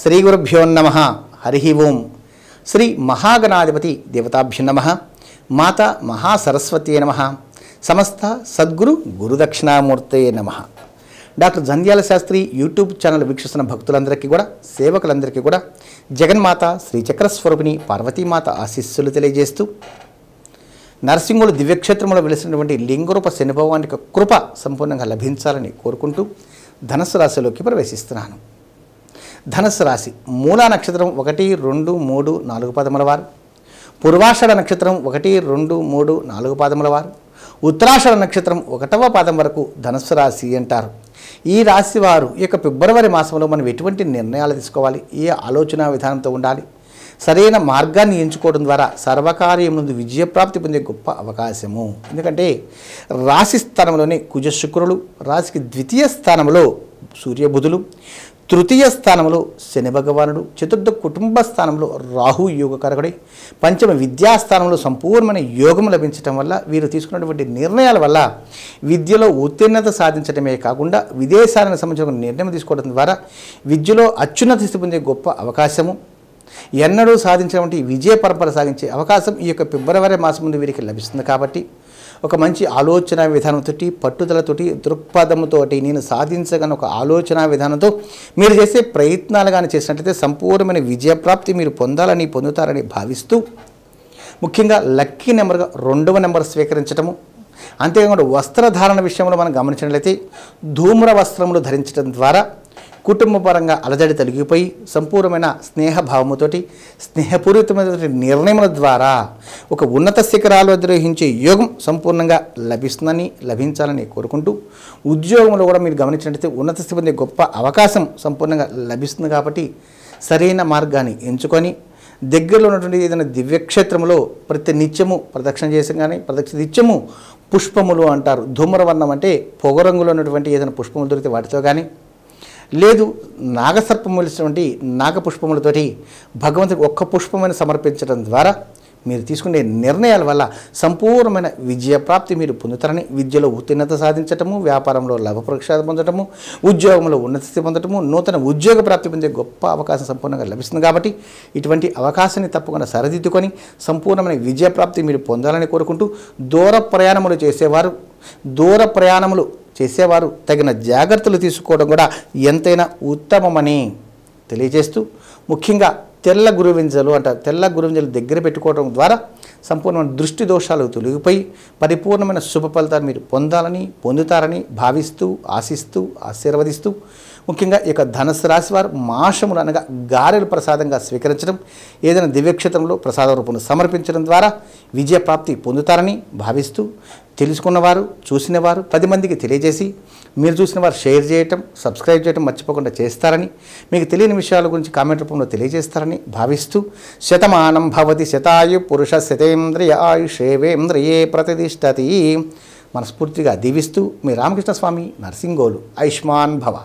శ్రీ గురుభ్యో నమః. హరి ఓం. శ్రీ మహాగణాధిపతి దేవతాభ్యో నమః. మాతా మహాసరస్వతీ నమః. సమస్త సద్గురు గురుదక్షిణామూర్తయే నమః. Doctor Jandhyala Sastry YouTube channel వీక్షిస్తున్న భక్తులందరికీ కూడా, సేవకులందరికీ కూడా జగన్మాత శ్రీచక్రస్వరూపిణి పార్వతీమాత ఆశీస్సులు తెలియజేస్తూ, నరసింహుడు దివ్యక్షేత్రంలో వెలిసినటువంటి లింగరూప శనిభవాని యొక్క కృప సంపూర్ణంగా లభించాలని కోరుకుంటూ ధనుస్సు రాశిలోకి ప్రవేశిస్తున్నాను. ధనుస్సు రాశి మూలా నక్షత్రం 1, 2, 3, 4 పాదముల వారు, పూర్వాషాఢ నక్షత్రం 1, 2, 3, 4 పాదముల వారు, ఉత్తరాషాఢ నక్షత్రం 1వ పాదం వరకు ధనుస్సు రాశి అంటారు. ఈ రాశి వారు ఈ యొక్క ఫిబ్రవరి మాసంలో మనం ఎటువంటి నిర్ణయాలు తీసుకోవాలి, ఏ ఆలోచన విధానంతో ఉండాలి, సరైన మార్గాన్ని ఎంచుకోవడం ద్వారా సర్వకార్యం నుండి విజయప్రాప్తి పొందే గొప్ప అవకాశము. ఎందుకంటే రాశి స్థానంలోనే కుజ శుక్రులు, రాశికి ద్వితీయ స్థానంలో సూర్యబుధులు, తృతీయ స్థానంలో శని భగవానుడు, చతుర్థ కుటుంబ స్థానంలో రాహు యోగకారకుడై, పంచమ విద్యాస్థానంలో సంపూర్ణమైన యోగం లభించడం వల్ల వీరు తీసుకున్నటువంటి నిర్ణయాల వల్ల విద్యలో ఉత్తీర్ణత సాధించడమే కాకుండా విదేశాలకు సంబంధించిన నిర్ణయం తీసుకోవడం ద్వారా విద్యలో అత్యున్నత స్థితి పొందే గొప్ప అవకాశము, ఎన్నడూ సాధించినటువంటి విజయ పరంపర సాగించే అవకాశం ఈ యొక్క ఫిబ్రవరి మాసం ముందు వీరికి లభిస్తుంది. కాబట్టి ఒక మంచి ఆలోచన విధానంతో, పట్టుదలతోటి, దృక్పథంతోటి నేను సాధించగలను ఒక ఆలోచన విధానంతో మీరు చేసే ప్రయత్నాలు కానీ చేసినట్లయితే సంపూర్ణమైన విజయప్రాప్తి మీరు పొందుతారని భావిస్తూ, ముఖ్యంగా లక్కీ నెంబర్గా 2వ నెంబర్ స్వీకరించడము, అంతేకాకుండా వస్త్రధారణ విషయంలో మనం గమనించినట్లయితే ధూమ్ర వస్త్రములు ధరించడం ద్వారా కుటుంబపరంగా అలజడి తొలగిపోయి సంపూర్ణమైన స్నేహభావముతోటి, స్నేహపూరితమైన నిర్ణయముల ద్వారా ఒక ఉన్నత శిఖరాలు అధిరోహించే యోగం సంపూర్ణంగా లభించాలని కోరుకుంటూ, ఉద్యోగంలో కూడా మీరు గమనించినట్లయితే ఉన్నత స్థితి పొందే గొప్ప అవకాశం సంపూర్ణంగా లభిస్తుంది. కాబట్టి సరైన మార్గాన్ని ఎంచుకొని దగ్గరలో ఉన్నటువంటి ఏదైనా దివ్యక్షేత్రంలో ప్రతి నిత్యము ప్రదక్షిణ చేసి కానీ, నిత్యము పుష్పములు అంటారు. ధూమ్రవర్ణం అంటే పొగరంగులో ఉన్నటువంటి ఏదైనా పుష్పములు దొరికితే వాటితో కానీ, లేదు నాగసర్పము వెలిసినటువంటి నాగపుష్పములతోటి భగవంతుడికి ఒక్క పుష్పమైన సమర్పించడం ద్వారా మీరు తీసుకునే నిర్ణయాల వల్ల సంపూర్ణమైన విజయప్రాప్తి మీరు పొందుతారని, విద్యలో ఉత్తీర్ణత సాధించటము, వ్యాపారంలో లాభప్రక్షాత పొందటము, ఉద్యోగంలో ఉన్నత స్థితి పొందటము, నూతన ఉద్యోగ ప్రాప్తి పొందే గొప్ప అవకాశం సంపూర్ణంగా లభిస్తుంది. కాబట్టి ఇటువంటి అవకాశాన్ని తప్పకుండా సరిదిద్దుకొని సంపూర్ణమైన విజయప్రాప్తి మీరు పొందాలని కోరుకుంటూ, దూర ప్రయాణములు చేసేవారు తగిన జాగ్రత్తలు తీసుకోవడం కూడా ఎంతైనా ఉత్తమమని తెలియజేస్తూ, ముఖ్యంగా తెల్ల గురువింజలు అంటారు. తెల్ల గురువింజలు దగ్గర పెట్టుకోవడం ద్వారా సంపూర్ణమైన దృష్టి దోషాలు తొలగిపోయి పరిపూర్ణమైన శుభ ఫలితాలు మీరు పొందుతారని భావిస్తూ, ఆశిస్తూ, ఆశీర్వదిస్తూ, ముఖ్యంగా ఈ యొక్క ధనుస్సు రాశి వారు మాషములు అనగా గారెలు ప్రసాదంగా స్వీకరించడం, ఏదైనా దివ్యక్షేత్రంలో ప్రసాద రూపంలో సమర్పించడం ద్వారా విజయప్రాప్తి పొందుతారని భావిస్తూ, తెలుసుకున్నవారు, చూసినవారు 10 మందికి తెలియజేసి, మీరు చూసిన వారు షేర్ చేయటం, సబ్స్క్రైబ్ చేయటం మర్చిపోకుండా చేస్తారని, మీకు తెలియని విషయాల గురించి కామెంట్ రూపంలో తెలియజేస్తారని భావిస్తూ, శతమానం భవతి శతాయు పురుష శతేంద్రియ ఆయుషేవేంద్రియే ప్రతిష్టతి మనస్ఫూర్తిగా దీవిస్తూ, మీ రామకృష్ణ స్వామి నర్సింగోలు. ఆయుష్మాన్ భవ.